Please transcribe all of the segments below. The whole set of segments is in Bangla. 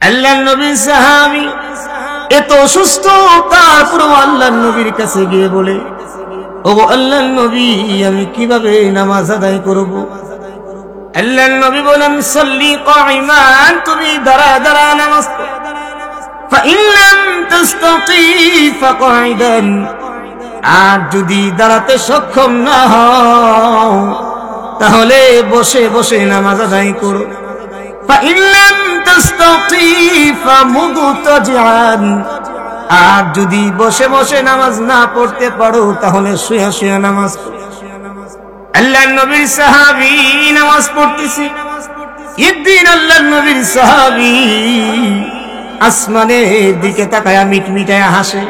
আল্লাহর নবীর সাহাবী এত অসুস্থ, তারপরও আল্লাহর নবীর কাছে গিয়ে বলে, ওগো আল্লাহর নবী, আমি কিভাবে নামাজ আদায় করব? আল্লাহর নবী বলেন, সাল্লি কাইমান, তুমি দাঁড়ায় দাঁড়ায় নামাজ পড়ো। ফাইন লাম তাস্তাতি ফাকাইদান, আর যদি দাঁড়াতে সক্ষম না হও তাহলে বসে বসে নামাজ আদায় করো। ফাইন লাম তাস্তাতি ফামুদতাজিআন, আর যদি বসে বসে নামাজ না পড়তে পারো তাহলে শুয়ে শুয়ে নামাজ পড়ো। আল্লাহর নবীর সাহাবী নামাজ পড়তেছে, একদিন আল্লাহর নবীর সাহাবী আসমানের দিকে তাকায়া মিটমিটায়া হাসে।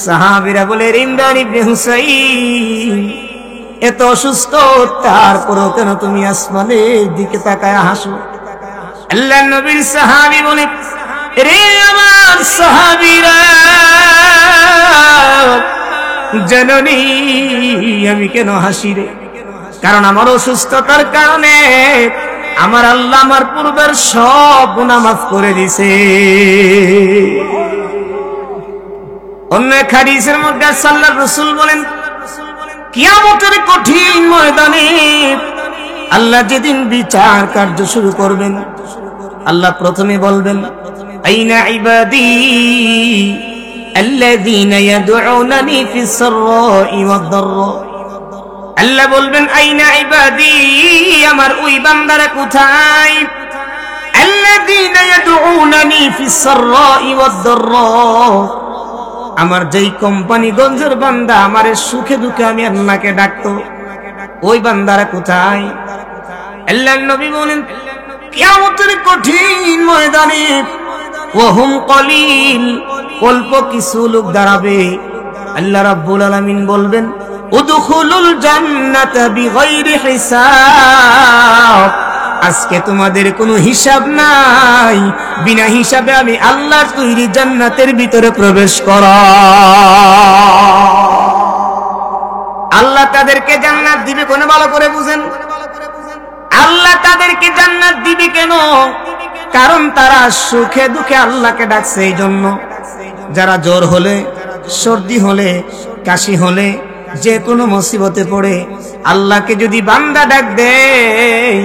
সাহাবীরা বলে, ইমরান ইবনে হুসাইন এত অসুস্থ, তারপরও কেন তুমি আসমানের দিকে তাকায়া হাসো? আল্লাহর নবীর সাহাবী বলে, রে আমার সাহাবীরা, জাননি আমি কেন হাসি রে? কারণ আমার অসুস্থতার কারণে আমার আল্লাহ আমার পূর্বের সব গুনাহ মাফ করে দিয়েছে। অন্য এক হাদিসের মধ্যে আল্লাহর রাসূল বলেন, কিয়ামতের কঠিন ময়দানে আল্লাহ যেদিন বিচার কার্য শুরু করবেন, আল্লাহ প্রথমে বলবেন, আইনা ইবাদি আল্লাযীনা ইয়াদউনানি ফিস সাররাই ওয়াদ দাররা। আল্লাহ বলবেন, আইনা ইবাদি, আমার ওই বান্দারা কোথায়? আল্লাযীনা ইয়াদউনানি ফিস সাররাই ওয়াদ দাররা, আমার যেই কোম্পানিগঞ্জের বান্দা আমারে সুখে দুঃখে আমি আল্লাহকে ডাকতো, ওই বান্দারা কোথায়? আল্লাহর নবী বলেন, কিয়ামতের কঠিন ময়দানে ওয়াহুম কলিল, অল্প কিছু লোক দাঁড়াবে। আল্লাহ রাব্বুল আলামিন বলবেন, উদখুলুল জান্নাতা বিগাইরি হিসাব, আজকে তোমাদের কোনো হিসাব নাই, বিনা হিসাবে আমি আল্লাহর তৈরি জান্নাতের ভিতরে প্রবেশ করো। আল্লাহ তাদেরকে জান্নাত দিবে কোন? ভালো করে বুঝেন, আল্লাহ তাদেরকে জান্নাত দিবে কেন? কারণ তারা সুখে দুঃখে আল্লাহকে ডাকছে। এই জন্য যারা জ্বর হলে, সর্দি হলে, কাশি হলে, যে কোনো মুসিবতে পড়ে আল্লাহকে যদি বান্দা ডাক দেয়,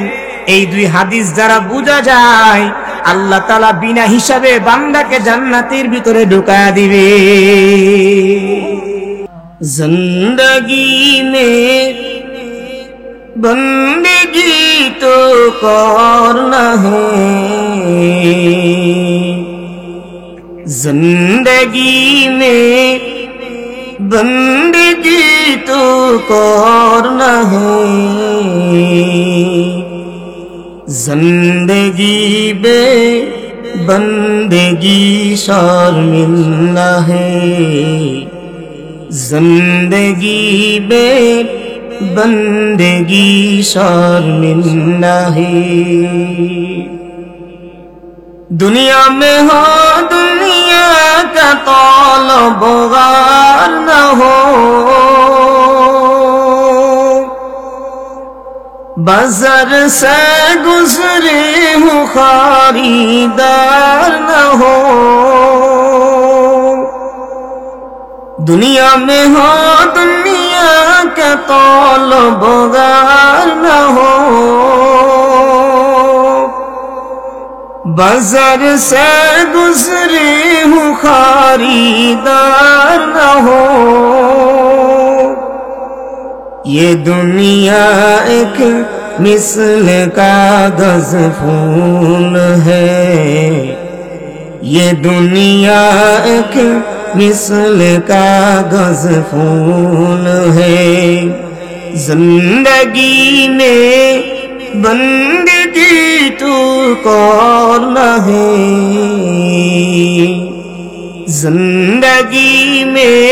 এই দুই হাদিস যারা বুঝা যায়, আল্লাহ তাআলা বিনা হিসাবে বান্দাকে জান্নাতের ভিতরে ঢুকায়া দিবে। জিন্দেগি মে বন্দেগি তো করনা है, जिंदगी में बंदगी तो करना है, जिंदगी बे बंदगी शर्मिंदा है, जिंदगी बे बंदगी शर्मिंदा है। दुनिया में हो दुनिया का तलबगार न हो, बाजार से गुजरे हो खरीदार न हो। दुनिया में हो दुनिया का तलबगार न हो, बाजार से गुजरे हूँ खरीदार न हो। ये दुनिया एक मिसल कागज फूल है, ये दुनिया एक मिसल कागज फूल है, जिंदगी में बंदगी तू करना है, जिंदगी में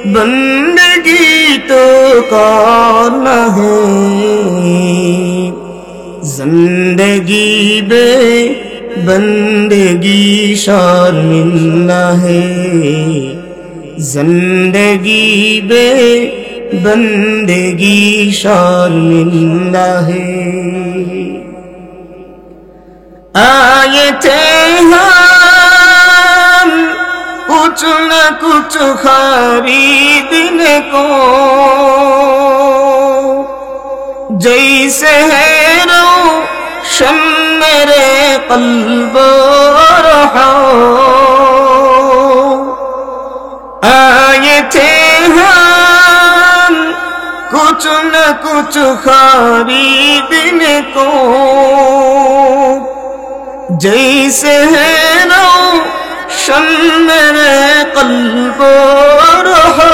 बंदगी तो करना है, जिंदगी में बंदगी शर्मिंदा है, जिंदगी में बंदगी शर्मिंदा है। आए थे कुछ न कुछ खरीदने को, जैसे है रोशन मेरे क़ल्ब रहा। आए थे हम कुछ न कुछ खरीदने को, जैसे है रोशन मेरे क़ल्ब रहा।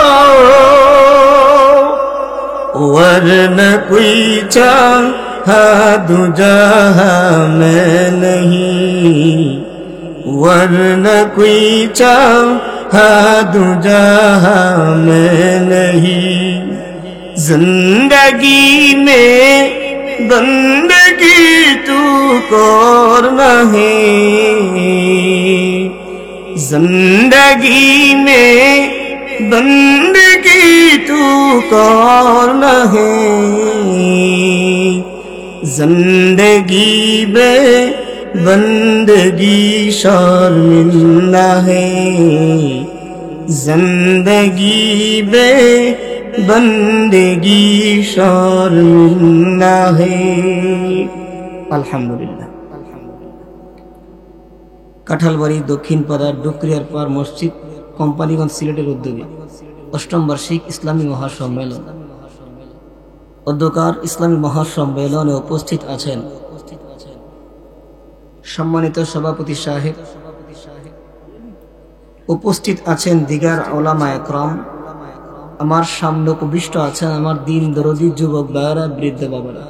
वरना कोई चाहा दूजा मैं नहीं, वरना कोई चाहा दूजा मैं नहीं। जिंदगी में बंदगी तू करना है, जिंदगी में बंदगी तू करना है। जिंदगी में बंदगी शर्मिंदा है, जिंदगी में बंदगी शर्मिंदा है। अल्हम्दुलिल्लाह। কাঁঠালবাড়ি দক্ষিণ পাড়ার ডুকরিয়ার পাড় মসজিদ কোম্পানিগঞ্জ সিলেটের উদ্যোগে ৮ম বার্ষিক ইসলামী মহাসম্মেলন। অধ্যকার ইসলামী মহাসম্মেলনে উপস্থিত আছেন সম্মানিত সভাপতি সাহেব, উপস্থিত আছেন দিগার উলামা একরাম, আমার সামনে উপবিষ্ট আছেন আমার দিন দরদি যুবক ভাইয়েরা, বৃদ্ধ বাবারা,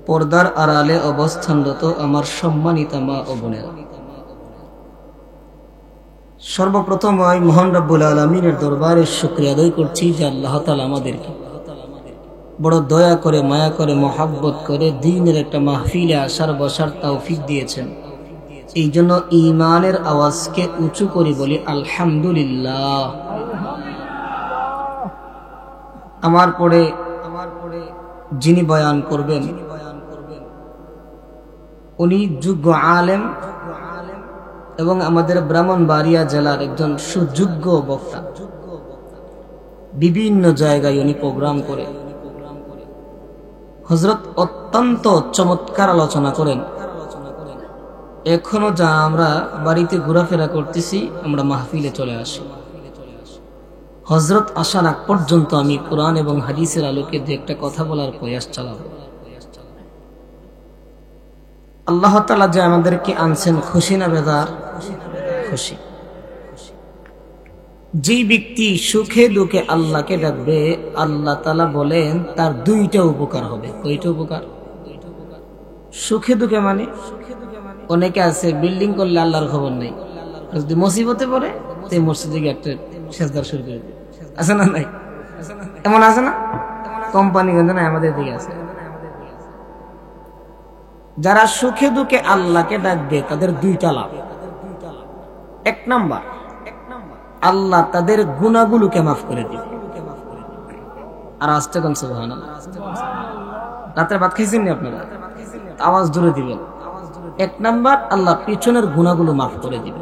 পর্দার আড়ালে অবস্থানরত আমার সম্মানিতা মা ও বোনেরা। সর্বপ্রথম ওই মহান রব্বুল আলামিনের দরবারে শুকরিয়া আদায় করছি যে আল্লাহ তাআলা আমাদেরকে বড় দয়া করে, মায়া করে, মহাব্বত করে দ্বীনের একটা মাহফিলে আসার বসার তৌফিক দিয়েছেন। এই জন্য ঈমানের আওয়াজকে উঁচু করে বলি আলহামদুলিল্লাহ। আমার পরে যিনি বয়ান করবেন উনি যোগ্য আলেম এবং আমাদের ব্রাহ্মণবাড়িয়া জেলার একজন সুযোগ্য বক্তা। বিভিন্ন জায়গায় উনি প্রোগ্রাম করে হযরত অত্যন্ত চমৎকার আলোচনা করেন। এখনো যা আমরা বাড়িতে ঘোরাফেরা করতেছি, আমরা মাহফিলে চলে আসি। হযরত আসার আগ পর্যন্ত আমি কোরআন এবং হাদিসের আলোকে দু একটা কথা বলার প্রয়াস চালাবো। আল্লাহ তাআলা যে আমাদেরকে আনছেন, খুশি না বেজার? খুশি। যে ব্যক্তি সুখে দুঃখে আল্লাহকে ডাকবে, আল্লাহ তাআলা বলেন তার দুইটা উপকার হবে। কয়টা উপকার? সুখে দুঃখে মানে অনেকে আছে বিল্ডিং করলে আল্লাহর খবর নেই, যদি মুসিবতে পড়ে তো মসজিদে গিয়ে একটা সেজদা শুরু করে দেয়। আছে না? নাই? এমন আছে না? কোম্পানিগঞ্জ না আমাদের দিকে আছে। যারা সুখে দুঃখে আল্লাহকে ডাকবে তাদের দুইটা লাভ। এক নাম্বার, আল্লাহ তাদের গুনাহগুলোকে মাফ করে দিবে। আর আস্তে কোন সুবহানাল্লাহ। রাতে ভাত খাইছেন নি আপনারা? আওয়াজ জোরে দিবেন। এক নাম্বার, আল্লাহ পিছনের গুনাহগুলো মাফ করে দিবে।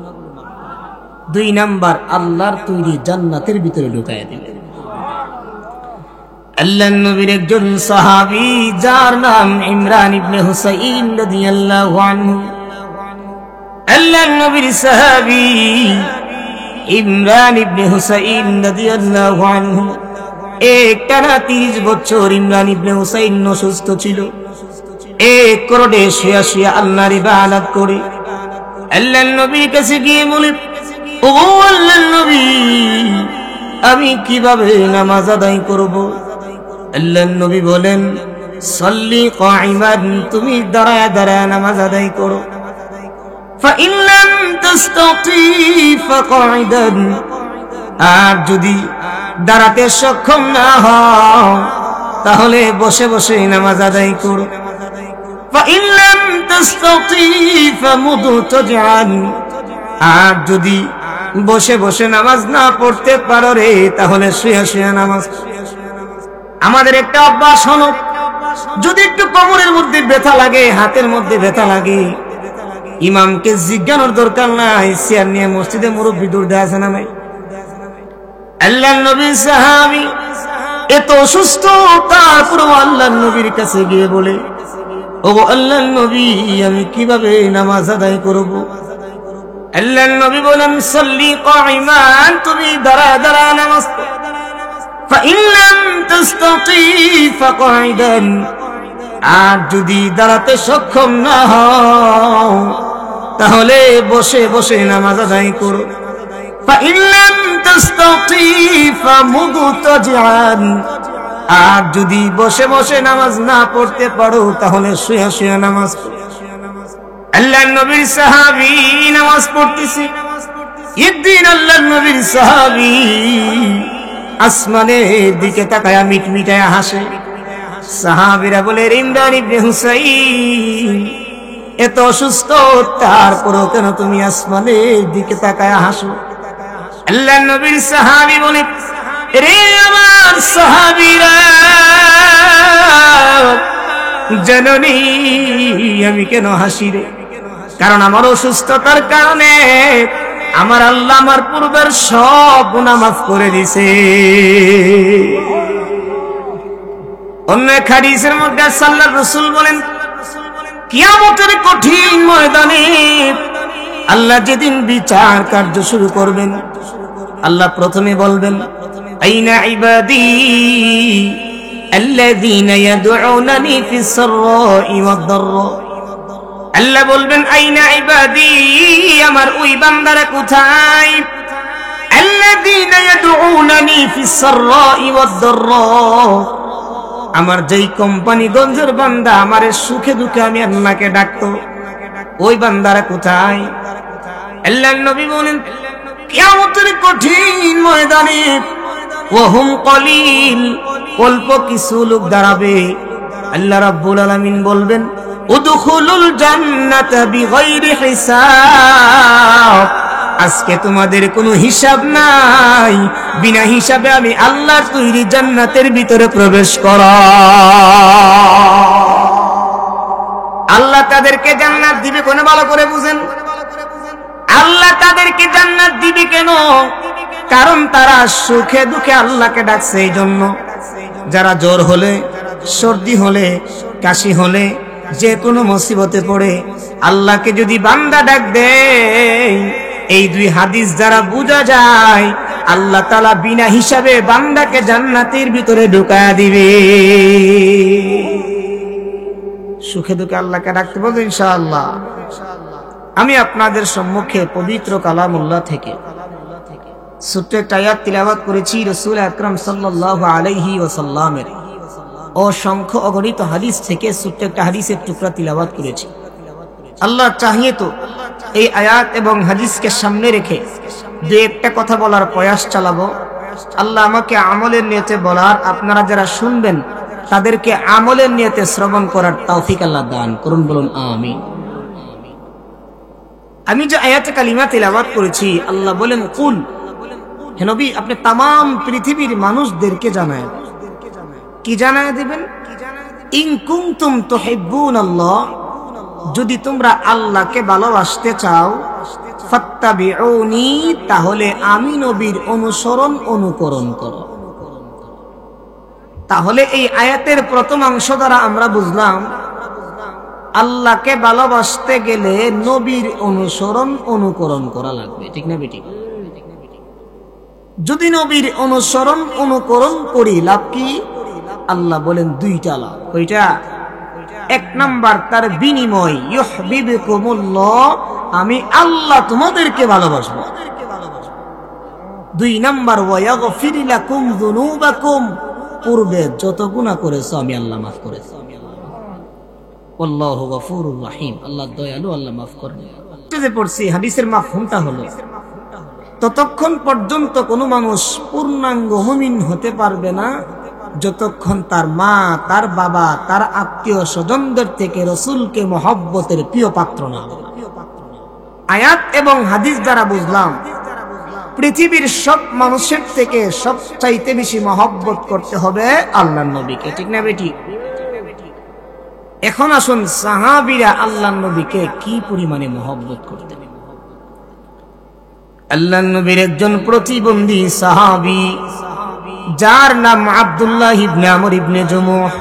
দুই নাম্বার, আল্লাহর তৈরি জান্নাতের ভিতরে ঢুকায় দিবে। আল্লাহর নবীর একজন সাহাবী যার নাম ইমরান ইবনে হুসাইন রাদিয়াল্লাহু আনহু, আল্লাহর নবীর সাহাবী ইমরান ইবনে হুসাইন রাদিয়াল্লাহু আনহু একটানা 30 বছর ইমরান ইবনে হুসাইন অসুস্থ ছিল। এক করোড়ে শুয়া শুয়া আল্লাহর ইবাদত করে আল্লাহর নবীর কাছে গিয়ে বলে, ও আল্লাহর নবী, আমি কিভাবে নামাজ আদায় করব? আল্লাহর নবী বলেন, সাল্লি কাইমান, তুমি দাঁড়ায় দাঁড়ায় নামাজ আদায় করো। ফাইন লাম তাস্তাতি ফাকাইদান, আর যদি দাঁড়াতে সক্ষম না হও তাহলে বসে বসে নামাজ আদায় করো। ফাইন লাম তাস্তাতি ফামুদতাজিআন, আর যদি বসে বসে নামাজ না পড়তে পারো রে, তাহলে শুয়ে শুয়ে নামাজ। আমাদের একটা অভ্যাস হলো, যদি একটু কোমরের মধ্যে ব্যথা লাগে, হাতের মধ্যে ব্যথা লাগে, ইমামকে জিজ্ঞানোর দরকার নাই, চেয়ার নিয়ে মসজিদে মুরব্বী দৌড়ে আছে না নাই? আল্লাহর নবীর সাহাবী এত অসুস্থ, তারপর আল্লাহর নবীর কাছে গিয়ে বলে, ও আল্লাহর নবী, আমি কিভাবে নামাজ আদায় করব? আল্লাহর নবী বলেন, সাল্লি কাইমান, তুমি দাঁড়ায় দাঁড়ায় নামাজ পড়ো। ফাইন লাম তাস্তাতি ফাকাইদান, আর যদি দাঁড়াতে সক্ষম না হও তাহলে বসে বসে নামাজ আদায় করো। ফাইন লাম তাস্তাতি ফামুদতাজিআন, আর যদি বসে বসে নামাজ না পড়তে পারো তাহলে শুয়ে শুয়ে নামাজ পড়ো। আল্লাহর নবীর সাহাবী নামাজ পড়তেছে, একদিন আল্লাহর নবীর সাহাবী আসমানের দিকে তাকায়া মিটমিটায়া হাসে। সাহাবীরা বলে, ইমরান ইবনে হুসাইন এত অসুস্থ, তারপরও কেন তুমি আসমানের দিকে তাকায়া হাসো? আল্লাহর নবীর সাহাবী বলে, রে আমার সাহাবীরা, জাননি আমি কেন হাসি রে? কারণ আমার অসুস্থতার কারণে আমার আল্লাহ আমার পূর্বের সব গুনাহ মাফ করে দিয়েছে। অন্য এক হাদিসের মধ্যে আল্লাহর রাসূল বলেন, কিয়ামতের কঠিন ময়দানে আল্লাহ যেদিন বিচার কার্য শুরু করবেন, আল্লাহ প্রথমে বলবেন, আইনা ইবাদি আল্লাযীনা ইয়াদউনানি ফিস সাররাই ওয়াদ দাররা। আল্লাহ বলবেন, আইনা ইবাদি, আমার ওই বান্দারা কোথায়? আল্লাযীনা ইয়াদউনানি ফিস সাররাই ওয়াদ দাররা, আমার যেই কোম্পানিগঞ্জের বান্দা আমারে সুখে দুঃখে আমি আল্লাহকে ডাকতো, ওই বান্দারা কোথায়? আল্লাহর নবী বলেন, কিয়ামতের কঠিন ময়দানে ওয়াহুম কলিল, অল্প কিছু লোক দাঁড়াবে। আল্লাহ রাব্বুল আলামিন বলবেন, উদখুলুল জান্নাতা বিগাইরি হিসাব, আজকে তোমাদের কোনো হিসাব নাই, বিনা হিসাবে আমি আল্লাহর তৈরি জান্নাতের ভিতরে প্রবেশ করো। আল্লাহ তাদেরকে জান্নাত দিবে কোন? ভালো করে বুঝেন, আল্লাহ তাদেরকে জান্নাত দিবে কেন? কারণ তারা সুখে দুঃখে আল্লাহকে ডাকছে। এই জন্য যারা জ্বর হলে, সর্দি হলে, কাশি হলে, যে কোনো মুসিবতে পড়ে আল্লাহকে যদি বান্দা ডাক দেয়, এই দুই হাদিস যারা বোঝা যায়, আল্লাহ তাআলা বিনা হিসাবে বান্দাকে জান্নাতের ভিতরে ঢুকায়া দিবে। সুখে দুঃখে আল্লাহকে ডাকতে বলবো ইনশাআল্লাহ। আমি আপনাদের সম্মুখে পবিত্র কালামুল্লাহ থেকে ছোট্ট একটা আয়াত তিলাওয়াত করেছি। রাসূল আকরাম সাল্লাল্লাহু আলাইহি ওয়াসাল্লামের অসংখ্য অগণিত হাদিস থেকে ছোট্ট একটা হাদিসের টুকরা তিলাওয়াত করেছি। আল্লাহ চাহিয়ে তো এই আয়াত এবং হাদিসকে সামনে রেখে যে একটা কথা বলার প্রয়াস চালাবো। আল্লাহ আমাকে আমলের নিয়তে বলার, আপনারা যারা শুনবেন তাদেরকে আমলের নিয়তে শ্রবণ করার তৌফিক আল্লাহ দান করুন, বলুন আমিন। আমি যে আয়াতে কালিমা তিলাওয়াত করেছি, আল্লাহ বলেন, কুল, হে নবী আপনি तमाम পৃথিবীর মানুষদেরকে জানায়। কি জানায় দিবেন? ইন কুনতুম তুহিব্বুনাল্লাহ, যদি তোমরা আল্লাহকে ভালোবাসতে চাও, ফাত্তাবিউনি, তাহলে আমি নবীর অনুসরণ অনুকরণ করো। তাহলে এই আয়াতের প্রথম অংশ দ্বারা আমরা বুঝলাম, আল্লাহকে ভালোবাসতে গেলে নবীর অনুসরণ অনুকরণ করা লাগবে, ঠিক না বেটি? যদি নবীর অনুসরণ অনুকরণ করি লাভ কি? আল্লাহ বলেন দুইটা লাভ। কয়টা? এক নাম্বার, তার বিনিময়, ইউহিব্বুকুমুল্লাহ, আমি আল্লাহ তোমাদেরকে ভালোবাসবো। দুই নাম্বার, ওয়া ইয়াগফির লাকুম যুনুবাকুম, পূর্বে যত গুনাহ করেছো আমি আল্লাহ মাফ করেছি। আল্লাহু গফুরুর রহিম, আল্লাহ দয়ালু, আল্লাহ মাফ করেন। যে পড়ছি হাদিসের মাফহুমটা হলো, ততক্ষণ পর্যন্ত কোনো মানুষ পূর্ণাঙ্গ মুমিন হতে পারবে না যতক্ষণ তার মা, তার বাবা, তার আত্মীয় স্বজনদের থেকে রাসূলকে মহব্বতের প্রিয় পাত্র না হবে। আয়াত এবং হাদিস দ্বারা বুঝলাম, পৃথিবীর সব মানুষের থেকে সবচাইতে বেশি মহব্বত করতে হবে আল্লাহর নবীকে, ঠিক না বেটি? এখন আসুন সাহাবীরা আল্লাহর নবীকে কি পরিমাণে মহব্বত করতেন। আল্লাহর নবীর একজন প্রতিবন্ধী সাহাবী যার নাম আব্দুল্লাহ ইবনে আমর ইবনে জুমুহ,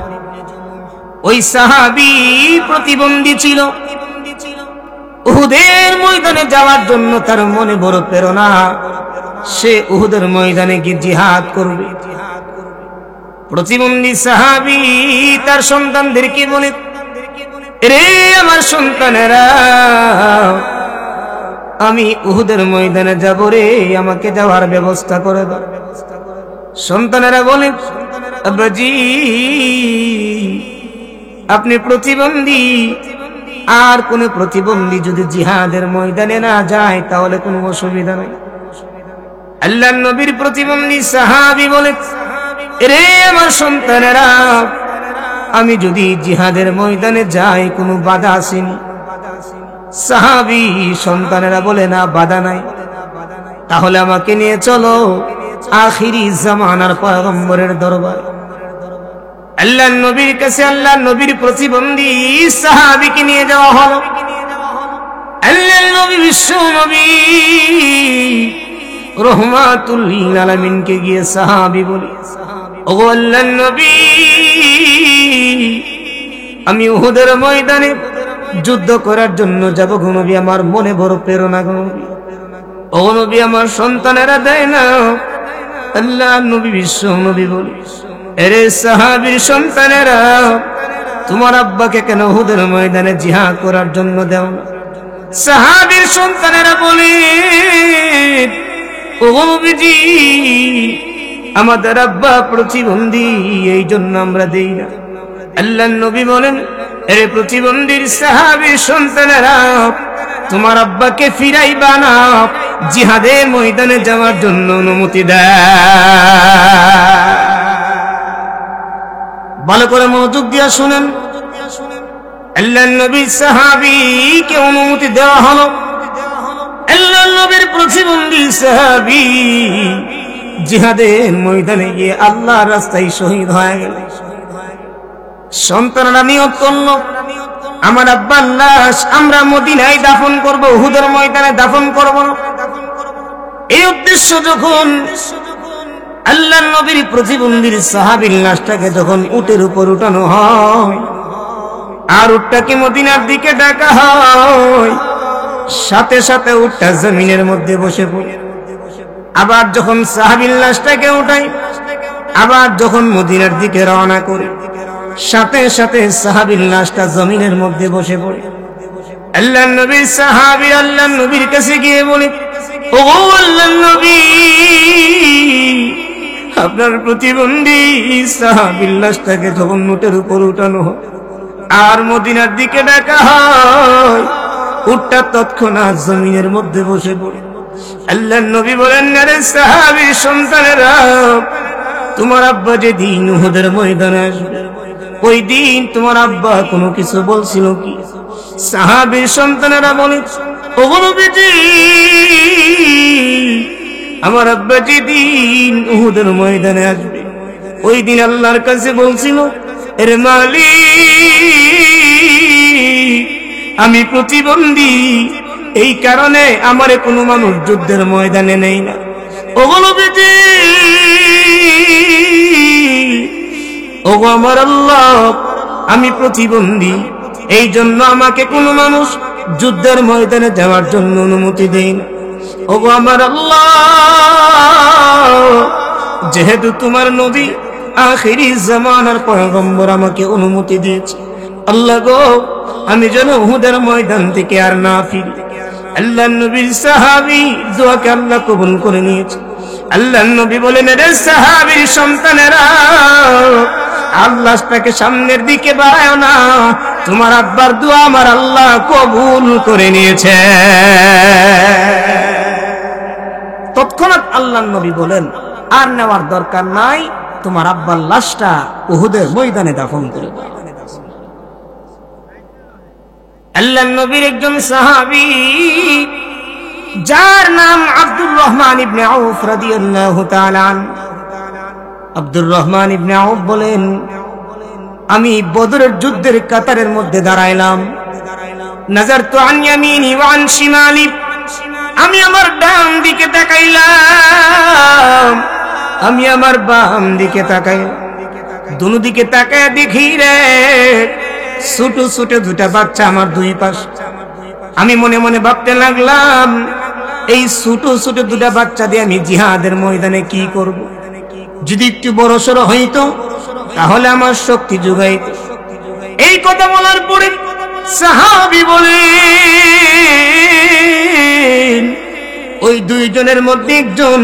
ওই সাহাবী প্রতিবন্ধী ছিল। উহুদের ময়দানে যাওয়ার জন্য তার মনে বড় প্রেরণা, সে উহুদের ময়দানে গিয়ে জিহাদ করবে। প্রতিবন্ধী সাহাবী তার সন্তানদেরকে বলে, রে আমার সন্তানেরা, আমি উহুদের ময়দানে যাব রে, আমাকে যাওয়ার ব্যবস্থা করে দাও। সন্তানেরা বলে, আব্বাজি আপনি প্রতিবন্ধী, আর কোন প্রতিবন্ধী যদি জিহাদের ময়দানে না যায় তাহলে কোনো অসুবিধা নাই। আল্লাহর নবীর প্রতিবন্ধী সাহাবী বলে, রে আমার সন্তানেরা, আমি যদি জিহাদের ময়দানে যাই কোনো বাধা আসেনি? সাহাবী সন্তানেরা বলে, না বাধা নাই। তাহলে আমাকে নিয়ে চলো আখিরি জামানার পয়গম্বরের দরবার। আল্লাহর নবীর কাছে আল্লাহর নবীর প্রতিবন্ধী সাহাবীকে নিয়ে যাওয়া হলো। আল্লাহর নবী বিশ্ব নবী রহমাতুল লিল আলামিনকে গিয়ে সাহাবী বলে, ওগো আল্লাহর নবী, আমি উহুদের ময়দানে যুদ্ধ করার জন্য যাব গো নবী, আমার মনে বড় প্রেরণা গো নবী। ও নবী আমার সন্তানেরা দেয় না। আল্লাহর নবী বিশ্ব নবী বলে, এরে সাহাবীর সন্তানেরা, তোমার আব্বাকে কেন উহুদের ময়দানে জিহাদ করার জন্য দাও না? সাহাবীর সন্তানেরা বলে, ও নবীজি আমাদের আব্বা প্রতিবন্ধী, এই জন্য আমরা দেই না। আল্লাহর নবী বলেন, এরে প্রতিবন্ধীর সাহাবীর সন্তানেরা, তোমার আব্বাকে ফিরাইবা না, জিহাদে ময়দানে যাওয়ার জন্য অনুমতি দেয়। ভালো করে মনোযোগ দিয়া শুনেন, আল্লাহর নবীর সাহাবীকে অনুমতি দেওয়া হলো। আল্লাহর নবীর প্রতিবন্ধী সাহাবী জিহাদের ময়দানে গিয়ে আল্লাহর রাস্তায় শহীদ হয়ে গেল। সন্তানরা নিয়ত করল, আমার আব্বার লাশ আমরা মদিনায় দাফন করব, উহুদের ময়দানে দাফন করব না। এই উদ্দেশ্য যখন আল্লাহর নবীর প্রতিবন্ধীর সাহাবীর লাশটাকে যখন উটের উপর উঠানো হয় আর উটটাকে মদিনার দিকে ডাকা হয়, সাথে সাথে উটটা জমিনের মধ্যে বসে পড়ে। আবার যখন সাহাবীর লাশটাকে উঠাই, আবার যখন মদিনার দিকে রওনা করে, সাথে সাথে সাহাবীর লাশটা জমিনের মধ্যে বসে পড়ে। আল্লাহর নবীর সাহাবী আল্লাহর নবীর কাছে গিয়ে বলে, ও আল্লাহর নবী, আপনার প্রতিবন্ধী সাহাবীর লাশটাকে যখন উটের উপর উঠানো হয় আর মদিনার দিকে ডাকা হয়, উটটা তৎক্ষণাৎ জমিনের মধ্যে বসে পড়ে। আল্লাহর নবী বলেন, আরে সাহাবীর সন্তানেরা, তোমার আব্বা যেদিন উহুদের ময়দানে আসবে, ওই দিন তোমার আব্বা কোনো কিছু বলছিল কি? সাহাবীর সন্তানেরা বলে, ওগো নবীজি, আমার আব্বা যেদিন উহুদের ময়দানে আসবে, ওই দিন আল্লাহর কাছে বলছিল, এর মালিক, আমি প্রতিবন্ধী, এই কারণে আমারে কোনো মানুষ যুদ্ধের ময়দানে নেই না। ওগো নবীজি, ওগো আমার আল্লাহ, আমি প্রতিবন্ধী, এই জন্য আমাকে কোনো মানুষ যুদ্ধের ময়দানে যাওয়ার জন্য অনুমতি দেয় না। ওগো আমার আল্লাহ, যেহেতু তোমার নবী আখিরি জামানার পয়গম্বর আমাকে অনুমতি দিয়েছে, আল্লাহ গো, আমি যেন উহুদের ময়দান থেকে আর না ফিরি। আল্লাহর নবীর সাহাবী দোয়াকে আল্লাহ কবুল করে নিয়েছে। আল্লাহর নবী বলেন, রে সাহাবীর সন্তানেরা, আল্লাহটাকে সামনের দিকে বাড়ায় না, তোমার আব্বার দোয়া আমার আল্লাহ কবুল করে নিয়েছে। তৎক্ষণাৎ আল্লাহর নবী বলেন, আর নেওয়ার দরকার নাই, তোমার আব্বার লাশটা উহুদের ময়দানে দাফন করে দাও। আল্লাহর নবীর একজন সাহাবী যার নাম আব্দুর রহমান ইবনে আউফ রাদিয়াল্লাহু তাআলা আনহু, আব্দুর রহমান ইবনে আউফ বলেন, আমি বদরের যুদ্ধের কাতারের মধ্যে দাঁড়াইলাম। নাজারতু আন ইয়ামিনি ওয়া আন শিমালি, আমি আমার ডান দিকে তাকাইলাম, আমি আমার বাম দিকে তাকাইলাম। দুনো দিকে তাকায় দেখি রে ছোট ছোট দুটা বাচ্চা আমার দুই পাশ। আমি মনে মনে ভাবতে লাগলাম, এই ছোট ছোট দুটা বাচ্চা দিয়ে আমি জিহাদের ময়দানে কি করব? যদি একটু বড়সড় হইতো তাহলে আমার শক্তি যোগাইত। এই কথা বলার পরে সাহাবী বলেন, ওই দুইজনের মধ্যে একজন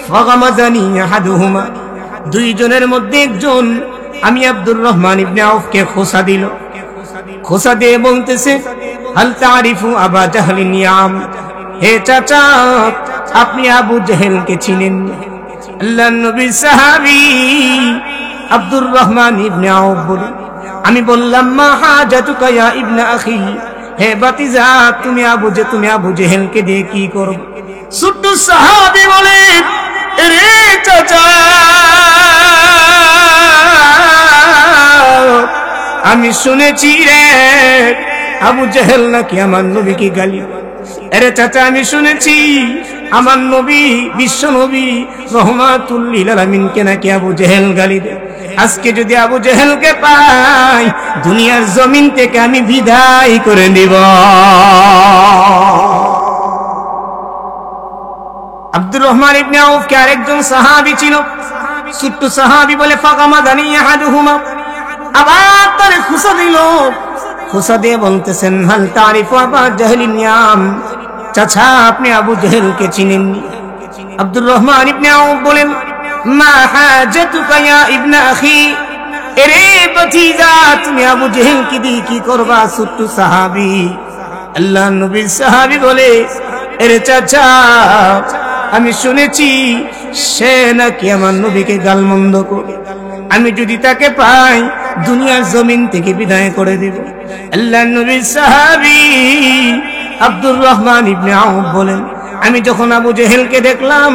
ফাগামাজানি আহাদুহুমা, দুইজনের মধ্যে একজন আমি আব্দুর রহমান ইবনে আউফকে খোসা দিল। খোসা দিয়ে বলতেছে, হাল তারিফু আবা জাহলিন ইয়াম, হে চাচা আপনি আবু জেহেলকে চিনেন? আল্লাহর নবীর সাহাবী আব্দুর রহমান ইবনে আউফ বলে, আমি বললাম মা হাজাতুকা ইয়া ইবনে আখি, হে ভাতিজা তুমি আবু জেহেলকে দিয়ে কি করবে? ছোট্ট সাহাবী বলে, রে চাচা আমি শুনেছি রে আবু জেহেল নাকি আমার নবীকে গালি। আরে চাচা আমি শুনেছি আমার নবী বিশ্ব নবী রহমাতুল লিল আলামিনকে নাকি আবু জেহেল গালি দেয়। আজকে যদি আবু জেহেলকে পাই দুনিয়ার জমিন থেকে আমি বিদায় করে দিব। আব্দুর রহমান ইবনে আউফ কে আরেকজন সাহাবী ছিল, ছোট্ট সাহাবী বলে ফাগামাদানি আহাদুহুমা, আবার তারে খুশা দিল। খুশা দিয়ে বলতেছেন, হাল তারিফু আবা জাহলিন ইয়াম, চাচা আপনি আবু জেহেলকে চিনেননি? আব্দুর রহমান ইবনে আউফ বলেন, মা হাজাতুকা ইয়া ইবনে আখি, এরে ভাতিজা তুমি আবু জেহেলকে দিয়ে কি করবা? ছোট্ট সাহাবী আল্লাহর নবীর সাহাবী বলে, এরে চাচা আমি শুনেছি সে নাকি আমার নবীকে গালমন্দ করে, আমি যদি তাকে পাই দুনিয়ার জমিন থেকে বিদায় করে দেব। আল্লাহর নবীর সাহাবী আব্দুর রহমান ইবনে আউফ বলেন, আমি যখন আবু জেহেলকে দেখলাম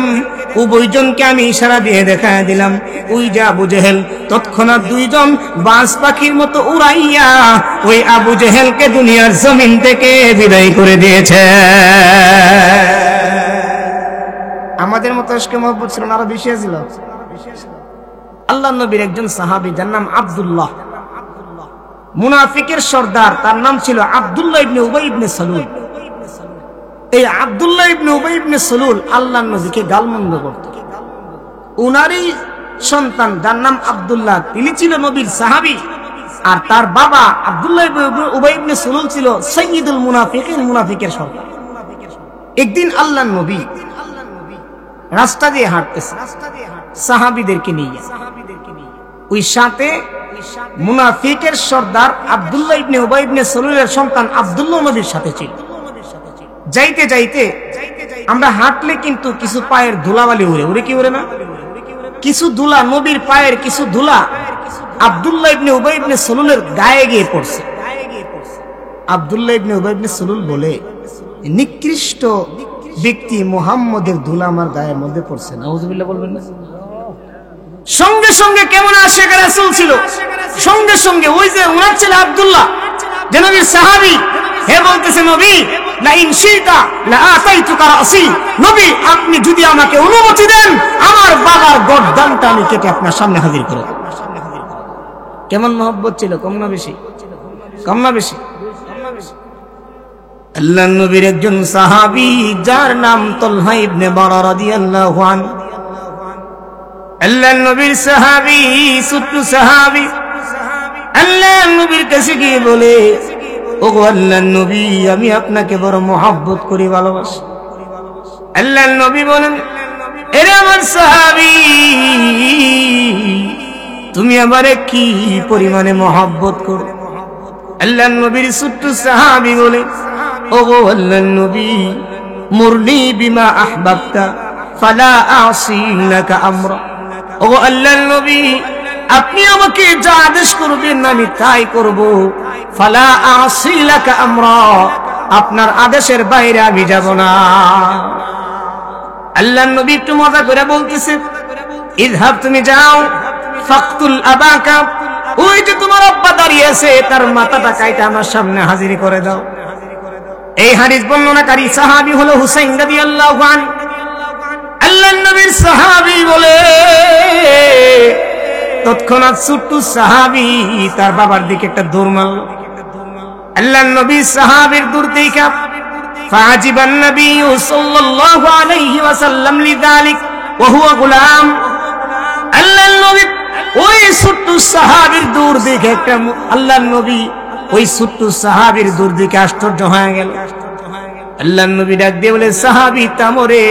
উভয়জনকে আমি ইশারা দিয়ে দেখায় দিলাম ওই যে আবু জেহেল। তৎক্ষণাৎ দুইজন বাজ পাখির মতো উড়াইয়া ওই আবু জেহেলকে দুনিয়ার জমিন থেকে বিদায় করে দিয়েছে। আমাদের মতো আজকে মহব্বত ছিল না, আরো বেশি ছিল। আল্লাহর নবীর একজন সাহাবী যার নাম আব্দুল্লাহ, মুনাফিকের সর্দার, তার নাম ছিল আব্দুল্লাহ ইবনে উবাই ইবনে সালুল। এই আব্দুল্লাহ ইবনে উবাই ইবনে সালুল আল্লাহর নবীকে গালমন্দ করত। উনারই সন্তান যার নাম আব্দুল্লাহ, তিনি ছিল নবীর সাহাবী, আর তার বাবা আব্দুল্লাহ ইবনে উবাই ইবনে সালুল ছিল সাইয়্যিদুল মুনাফিকিন, মুনাফিকের সর্দার। একদিন আল্লাহর নবী রাস্তা দিয়ে হাঁটতেছে সাহাবীদেরকে নিয়ে, ওই সাথে মুনাফিকের সর্দার আব্দুল্লাহ ইবনে উবাই ইবনে সালুলের সন্তান আব্দুল্লাহ নবীর সাথে ছিল। যাইতে যাইতে আমরা হাঁটলে কিন্তু কিছু পায়ের ধুলাবালি উড়ে কি উড়ে না, কিছু ধুলা নবীর পায়ের কিছু ধুলা আব্দুল্লাহ ইবনে উবাই ইবনে সালুলের গায়ে গিয়ে পড়ছে। আব্দুল্লাহ ইবনে উবাই ইবনে সালুল বলে, নিকৃষ্ট ব্যক্তি মুহাম্মদের ধুলা আমার গায়ের মধ্যে পড়ছে। নাউযুবিল্লাহ বলবেন না? সঙ্গে সঙ্গে কেমন আশিক রাসূল ছিল, সঙ্গে সঙ্গে ওই যে ওনার ছেলে আব্দুল্লাহ যে নবীর সাহাবী, হে বলতেছে নবী লা ইন শিতা লা আতাইতুকা রাসি, নবী আপনি যদি আমাকে অনুমতি দেন আমার বাবার গর্দানটা আমি কেটে আপনার সামনে হাজির করব। কেমন মহব্বত ছিল, কম না বেশি? কম না বেশি? আল্লাহর নবীর একজন সাহাবী যার নাম তালহা ইবনে বারা রাদিয়াল্লাহু আনহু, আল্লাহর নবীর সাহাবী, ছোট্ট সাহাবী, আল্লাহর নবীর কাছে গিয়ে বলে, ওগো আল্লাহর নবী আমি আপনাকে বড় মহব্বত করি, ভালোবাসি। আল্লাহর নবী বলেন, এরে আমার সাহাবী তুমি আমারে কি পরিমাণে মহব্বত করো? আল্লাহর নবীর ছোট্ট সাহাবী বলে, ওগো আল্লাহর নবী মুরনি বিমা আহবাবতা ফালা আসি লাকা আমরা, ওগো আল্লাহর নবী আপনি আমাকে যা আদেশ করবেন আমি তাই করব। ফালা আসি লাকা আমরা, আপনার আদেশের বাইরে আমি যাব না। আল্লাহর নবী একটু মজা করে বলতেছে, ইযহাব তুমি যাও, ফাকতুল আবাকা ওই যে তোমার আব্বা দাঁড়িয়ে আছে, তার মাথাটা কাইটা আমার সামনে হাজির করে দাও। এই হাদিস বর্ণনাকারী সাহাবী হলো হুসাইন রাদিয়াল্লাহু আনহু। আল্লাহর নবীর সাহাবী বলে, তৎক্ষণাৎ ছোট্ট সাহাবী তার বাবার দিকে একটা দৌড় মারল। আল্লাহর নবী সাহাবীর দূর দেখা ফাজিবান নবী সাল্লাল্লাহু আলাইহি ওয়াসাল্লাম লিযালিক ওয়া হুয়া গোলাম। আল্লাহর নবী ওই ছোট্ট সাহাবীর দূর দেখে একটা আল্লাহর নবী ওই ছোট্ট সাহাবীর দূর দেখে আশ্চর্য হয়ে গেল। আল্লাহর নবী ডাক দিয়ে বলে, সাহাবী তামরে,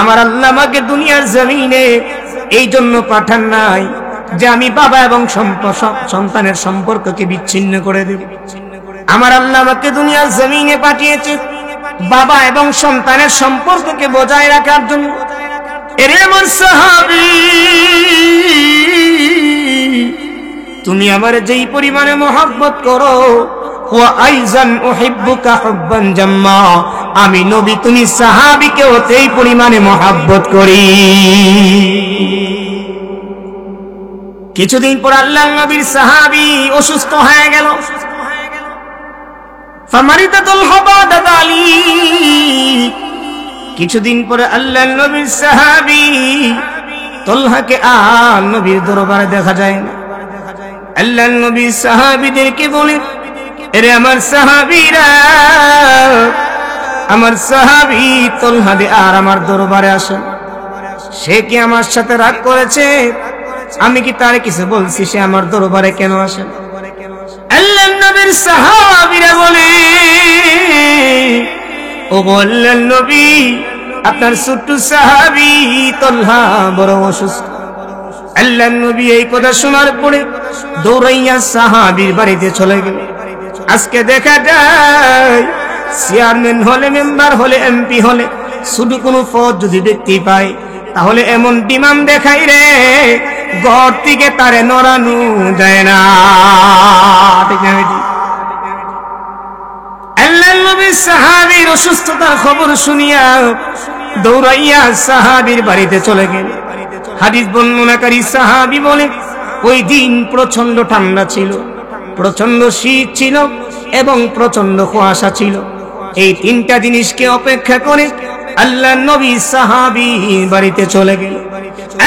আমার আল্লাহ আমাকে দুনিয়ার জমিনে এই জন্য পাঠান নাই যে আমি বাবা এবং সন্তানের সম্পর্ককে বিচ্ছিন্ন করে দেব। আমার আল্লাহ আমাকে দুনিয়ার জমিনে পাঠিয়েছে বাবা এবং সন্তানের সম্পর্ককে বজায় রাখার জন্য। এরে আমার সাহাবী, তুমি আমার যেই পরিমাণে মহব্বত করো, ওয়া আইজান উহিব্বুকা হুব্বান জাম্মা, আমি নবী তুমি সাহাবীকেও সেই পরিমাণে মহব্বত করি। কিছুদিন পর আল্লাহর নবীর সাহাবী অসুস্থ হয়ে গেল। ফামারিদাতুল হাবাদাত আলী। কিছুদিন পরে আল্লাহর নবীর সাহাবী তলহাকে আর নবীর দরবারে দেখা যায় না। আল্লাহর নবী সাহাবীদেরকে বলে, এরে আমার সাহাবীরা, আমার সাহাবী তলহা আর আমার দরবারে আসেন। সে কি আমার সাথে রাগ করেছে? আমি কি তার কিছু বলছি? সে আমার দরবারে কেন আসেন? আল্লাহর নবীর সাহাবীরা বলে, ও আল্লাহর নবী, আপনার ছোট্ট সাহাবী তলহা বড় অসুস্থ। আল্লাহর নবী এই কথা শোনার পরে দৌড়াইয়া সাহাবীর বাড়িতে চলে গেল। আজকে দেখা যায় চেয়ারম্যান হলে, মেম্বার হলে, এমপি হলে, শুধু কোনো পদ যদি ব্যক্তি পায় তাহলে এমন ডিমান্ড দেখাই রে, ঘর থেকে তারে নড়ানো যায় না। ঠিক না? আল্লাহর নবীর সাহাবীর অসুস্থতার খবর শুনিয়া দৌড়াইয়া সাহাবীর বাড়িতে চলে গেল। হাদিস বর্ণনাকারী সাহাবী বলে, ওই দিন প্রচন্ড ঠান্ডা ছিল, প্রচন্ড শীত ছিল এবং প্রচন্ড কুয়াশা ছিল। এই তিনটা জিনিসকে অপেক্ষা করে আল্লাহর নবী সাহাবী বাড়িতে চলে গেল।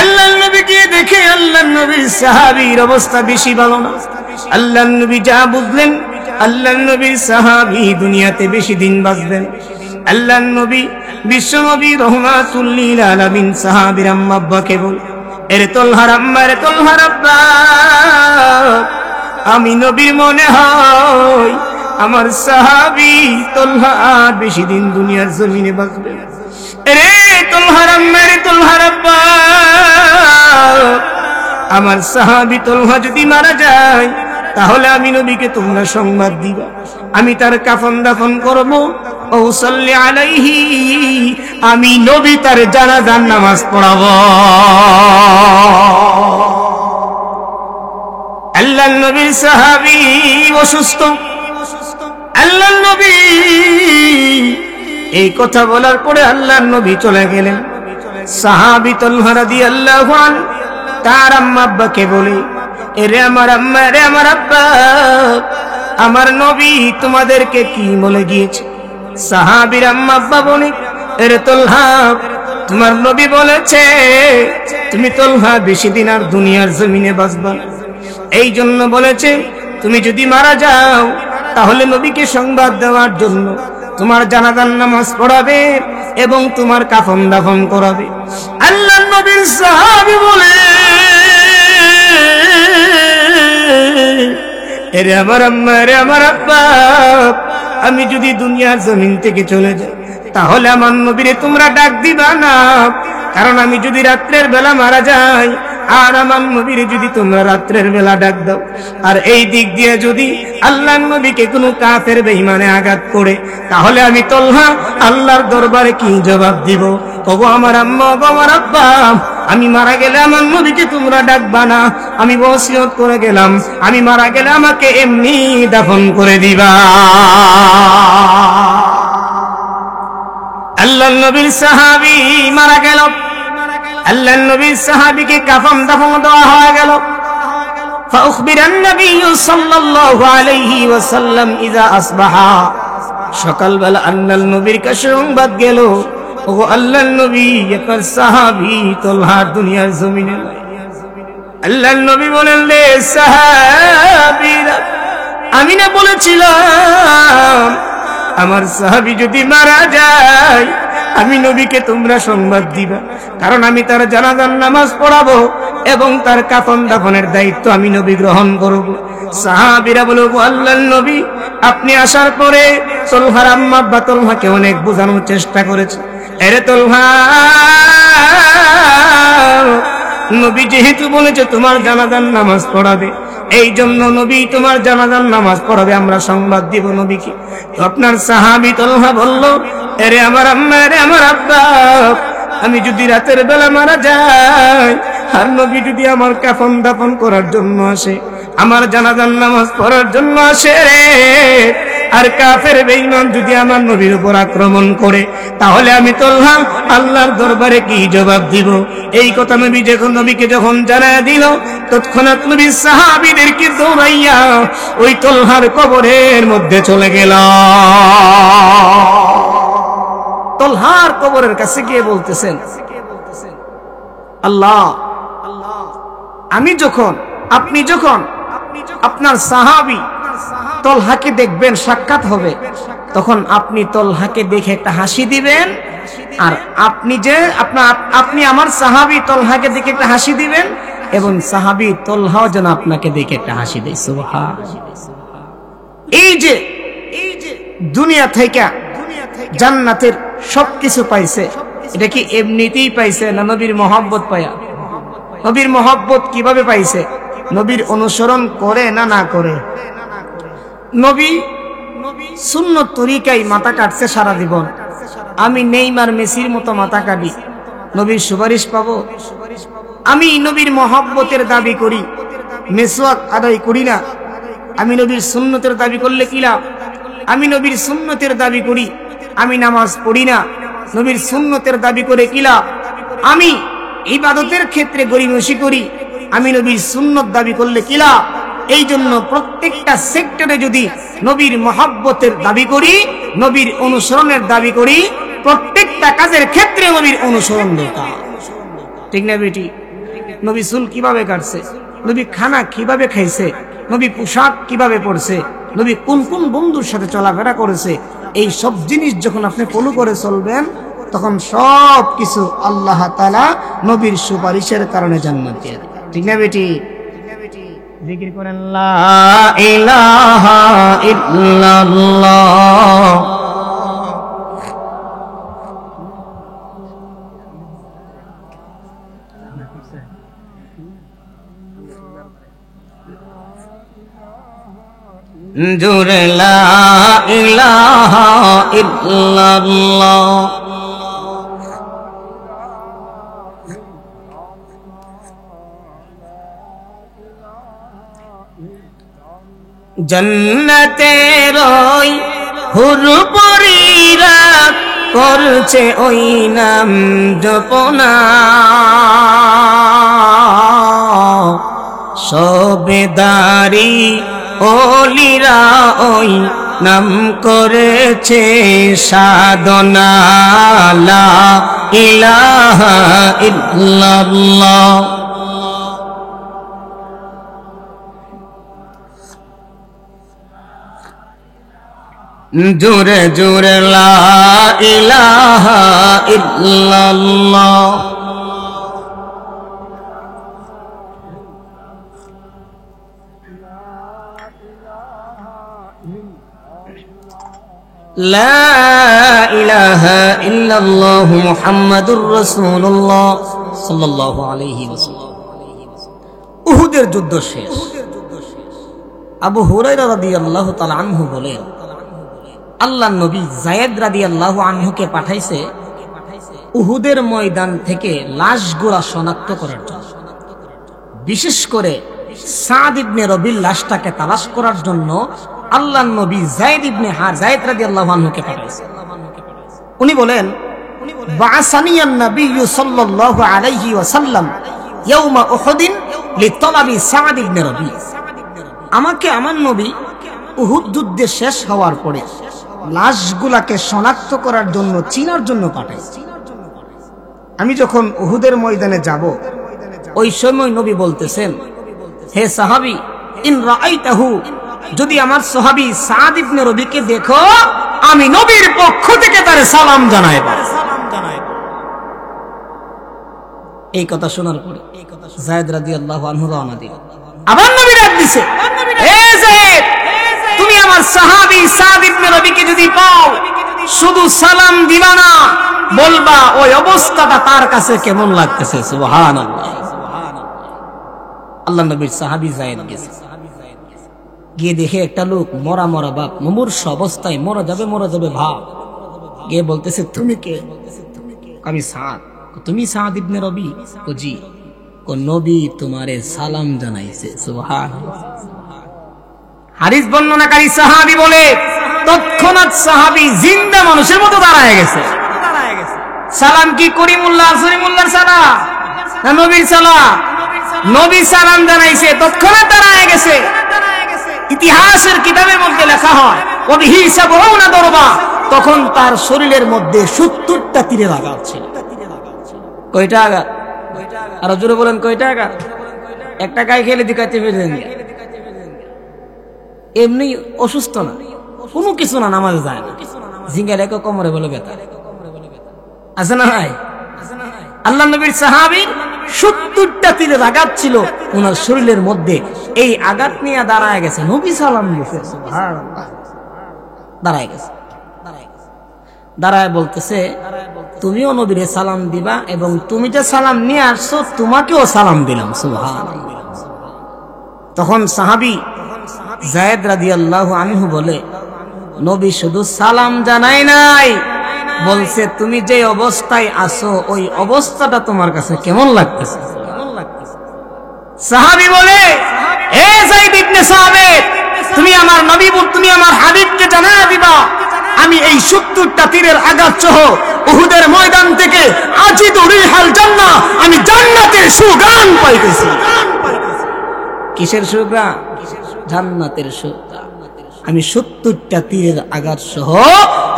আল্লাহর নবীকে দেখে আল্লাহর নবীর সাহাবীর অবস্থা বেশি ভালো না। আল্লাহর নবী যা বুঝলেন, আল্লাহর নবীর সাহাবী দুনিয়াতে বেশি দিন বাঁচবেন। আল্লাহর নবী বিশ্বনবী রাহমাতুল লিল আলামিন সাহাবীর আম্মা আব্বাকে বল, এরে তলহার আম্মা, এরে তলহার আব্বা, আমি নবীর মনে হয় আমার সাহাবী তলহা আর বেশি দিন দুনিয়ার জমিনে বাঁচবে। রে তলহার আম্মা, রে তলহার আব্বা, আমার সাহাবী তলহা যদি মারা যায় তাহলে আমি নবীকে তোমরা সংবাদ দিবা, আমি তার কাফন দাফন করব। ও সাল্লি আলাইহি, আমি নবী তার জানাজার নামাজ পড়াবো। আল্লাহর নবীর সাহাবী অসুস্থ। আল্লাহর নবী এই কথা বলার পরে আল্লাহর নবী চলে গেলেন। সাহাবী তলহা রাদিয়াল্লাহু আনহু তার আম্মা আব্বাকে বলে, এরে আমার আম্মা, রে আমার আব্বা, আমার নবী তোমাদেরকে কি বলে গিয়েছে? সাহাবীর আম্মা আব্বা বলে, এরে তলহা, তোমার নবী বলেছে তুমি তলহা বেশি দিন আর দুনিয়ার জমিনে বাঁচবা না। এই জন্য বলেছে তুমি যদি মারা যাও তাহলে নবীকে সংবাদ দেওয়ার জন্য তোমার জানাজার নামাজ পড়াবে এবং তোমার কাফন দাফন করাবে। আল্লাহর নবীর সাহাবী বলে, এরে আমার আম্মা, রে আমার আব্বা, আমি যদি দুনিয়ার জমিন থেকে চলে যাই তাহলে আমার নবীরে তোমরা ডাক দিবা না, কারণ আমি যদি রাত্রের বেলা মারা যাই আর আমার নবীরে যদি তোমরা রাত্রের বেলা ডাক দাও, আর এই দিক দিয়ে যদি আল্লাহর নবীকে কোনো কাফের বেঈমানে আঘাত করে, তাহলে আমি তলহা আল্লাহর দরবারে কি জবাব দিব? ওগো আমার আম্মা, ওগো আমার আব্বা, আমি মারা গেলে আমার নবীকে তোমরা ডাকবা না, আমি ওসিয়ত করে গেলাম, আমি মারা গেলে আমাকে এমনি দাফন করে দিবা। আল্লাহর নবীর সাহাবী মারা গেল। আল্লাহর নবীর সাহাবীকে কাফন দাফন দেওয়া হয়ে গেল। فأخبر النبي صلى الله عليه وسلم إذا أصبح সকালবেলা আল্লাহর নবীর কাছে সংবাদ গেল, ও আল্লাহর নবী, আপনার সাহাবী তলহা দুনিয়ার জমিনে নাই। আল্লাহর নবী বলেন, রে সাহাবীরা, আমি না বলেছিলাম আমার সাহাবী যদি মারা যায় আমি নবীকে তোমরা সংবাদ দিবা, কারণ আমি তার জানাজার নামাজ পড়াবো এবং তার কাফন দাফনের দায়িত্ব আমি নবী গ্রহণ করব। সাহাবীরা বলল, আল্লাহর নবী, আপনি আসার পরে তলহার আম্মা আব্বা তলহাকে অনেক বোঝানোর চেষ্টা করেছে। আরে তলহা, নবী যেহেতু বলেছে তোমার জানাজার নামাজ পড়াবে, এই জন্য নবী তোমার জানাজার নামাজ পড়াবে, আমরা সংবাদ দিব নবীকে। তো আপনার সাহাবী তলহা বলল, আরে আমার আম্মা, আরে আমার আব্বা, আমি যদি রাতের বেলা মারা যাই আর নবী যদি আমার কাফন দাফন করার জন্য আসে, আমার জানাজার নামাজ পড়ার জন্য আসে রে, আর কাফের বেঈমান যদি আমার নবীর উপর আক্রমণ করে, তাহলে আমি তলহা আল্লাহর দরবারে কি জবাব দিব? এই কথা নবী নবীকে যখন জানায় দিল, তৎক্ষণাৎ নবী সাহাবীদেরকে দৌড়াইয়া ওই তলহার কবরের মধ্যে চলে গেল। তলহার কবরের কাছে গিয়ে বলতেছেন, আল্লাহ, আপনি যখন আপনার সাহাবী তলহাকে দেখবেন, সাক্ষাৎ হবে, তখন আপনি তলহাকে দেখে একটা হাসি দিবেন, আর আপনি আমার সাহাবী তলহাকে দেখে একটা হাসি দিবেন, এবং সাহাবী তলহাও যেন আপনাকে দেখে একটা হাসি দেয়। সুবহানাল্লাহ। এই যে দুনিয়া থেকে জান্নাতের সবকিছু পাইছে, এটা কি এমনিতেই পাইছে না নবীর মহব্বত পায়া? নবীর মহব্বত কিভাবে পাইছে? নবীর অনুসরণ করে না করে? নবী সুন্নত তরিকায় মাথা কাটছে সারা জীবন। আমি নেইমার মেসির মতো মাথা কাটি, নবীর সুপারিশ পাবো? আমি নবীর মহব্বতের দাবি করি, মেসওয়াক আদায় করি না। আমি নবীর সুন্নতের দাবি করলে কি লাভ? আমি নবীর সুন্নতের দাবি করি, আমি নামাজ পড়ি না, নবীর সুন্নতের দাবি করে কি লাভ? আমি ইবাদতের ক্ষেত্রে গরিমসি করি, আমি নবীর সুন্নত দাবি করলে কি লাভ? এই জন্য প্রত্যেকটা সেক্টরে যদি নবীর মহব্বতের দাবি করি, নবীর অনুসরণের দাবি করি, প্রত্যেকটা কাজের ক্ষেত্রে নবীর অনুসরণ দরকার। ঠিক না বেটি? নবী চুল কিভাবে কাটছে, নবী খানা কিভাবে খাইছে, নবী পোশাক কিভাবে পরছে, নবী কোন কোন বন্ধুর সাথে চলাফেরা করেছে, এই সব জিনিস যখন আপনি ফলো করে চলবেন, তখন সব কিছু আল্লাহ তাআলা নবীর সুপারিশের কারণে জান্নাত দিয়ে দেবে। ঠিক না বেটি? জিকির করেন, লা ইলাহা ইল্লাল্লাহ। জোরে লা ইলাহা ইল্লাল্লাহ। জান্নাতের ওই হুরপুরীরা করছে ওই নাম জপনা, সবেদারি ওলিরা ওই নাম করেছে সাধনা, লা ইলাহা ইল্লাল্লাহ। জোরে জোরে লা ইলাহা ইল্লাল্লাহ। লা ইলাহা ইল্লাল্লাহ মুহাম্মাদুর রাসূলুল্লাহ সাল্লাল্লাহু আলাইহি ওয়াসাল্লাম। উহুদের যুদ্ধ শেষ। আবু হুরায়রা রাদিয়াল্লাহু তাআলা আনহু বলেন, আল্লাহর নবী যায়েদ রাদিয়াল্লাহু আনহুকে পাঠাইছে উহুদের ময়দান থেকে লাশগুলা শনাক্ত করার জন্য, বিশেষ করে সাদ ইবনে রবির লাশটাকে তালাশ করার জন্য আল্লাহর নবী যায়েদ রাদিয়াল্লাহু আনহুকে পাঠাইছে। উনি বলেন, বাআসানিয়ান নবী সাল্লাল্লাহু আলাইহি ওয়াসাল্লাম ইয়াউমা উহুদিন লিতলাবি সাদ ইবনে রবি, আমাকে আমার নবী উহুদ যুদ্ধে শেষ হওয়ার পরে লাশগুলাকে শনাক্ত করার জন্য, চিনার জন্য পাঠাইছে। আমি যখন উহুদের ময়দানে যাব, ওই সময় নবী বলতেছেন, হে সাহাবী, ইন রাআইতাহু, যদি আমার সাহাবী সাদ ইবনে রবিকে দেখো, আমি নবীর পক্ষ থেকে তার সালাম জানাইব। এই কথা শোনার পরে যায়েদ রাদিয়াল্লাহু আনহু রওনা দিল। আবার নবী ডাক দিছে, হে যায়েদ, তুমি আমার সাহাবী সাদ ইবনে রবিকে যদি পাও, শুধু সালাম দিবা না, বলবা ওই অবস্থাটা তার কাছে কেমন লাগতেছে। সুবহানাল্লাহ। আল্লাহ নবীর সাহাবী যায়েদ গেছে, গিয়ে দেখে একটা লোক মরা মরা বাপ, মুমূর্ষ অবস্থায়, মরা যাবে ভাব, গিয়ে বলতেছে, তুমি কে? আমি সাদ। তুমি সাদ ইবনে রবি? ও জি। নবী তোমারে সালাম জানাইছে। সুবহানাল্লাহ। হাদিস বর্ণনাকারী সাহাবী বলে, তৎক্ষণাৎ সাহাবী জিন্দা মানুষের মতো দাঁড়ায় গেছে। সালাম কি করিমুল্লাহ সরিমুল্লাহর সালাম না নবীর সালাম? নবী সালাম জানাইছে, তৎক্ষণাৎ দাঁড়ায় গেছে। ইতিহাসের কিতাবের মধ্যে লেখা হয়, ওবিহি সাবউনা দরবা, তখন তার শরীরের মধ্যে 70টা তীরের আঘাত ছিল। কয়টা আঘাত? আরো জোরে বলেন, কয়টা আঘাত? একটা গায়ে খেলে দিকাতে ফেলেন, এমনি অসুস্থ না, কোনো কিছু না, নামাজ যায় না, জিঙ্গা রেখে কোমরে বলে ব্যথা আছে না নাই? আল্লাহ নবীর সাহাবীর 70টা তীরের আঘাত ছিল ওনার শরীরের মধ্যে। এই আঘাত নিয়ে দাঁড়ায় গেছে, নবী সালাম দিয়েছে। সুবহানাল্লাহ। দাঁড়ায় গেছে, দাঁড়ায় বলতেছে, তুমিও নবীরে সালাম দিবা, এবং তুমি যে সালাম নিয়ে আসছো তোমাকেও সালাম দিলাম। সুবহানাল্লাহ। তখন সাহাবী যায়েদ রাদিয়াল্লাহু আনহু বলে, নবী শুধু সালাম জানাই নাই, বলছে তুমি যে অবস্থায় আছো ওই অবস্থাটা তোমার কাছে কেমন লাগতেছে। সাহাবী বলে, হে যায়েদ ইবনে সাবিত, তুমি আমার নবী, তুমি আমার হাবিবকে জানায়া দিবা, আমি এই 70টা তীরের আঘাত সহ উহুদের ময়দান থেকে আজিদু রিহাল জান্নাহ, আমি জান্নাতের সুঘ্রাণ পাইতেছি। কিসের সুঘ্রাণ? জান্নাতের সুঘ্রাণ। আমি 70টা তীরের আঘাত সহ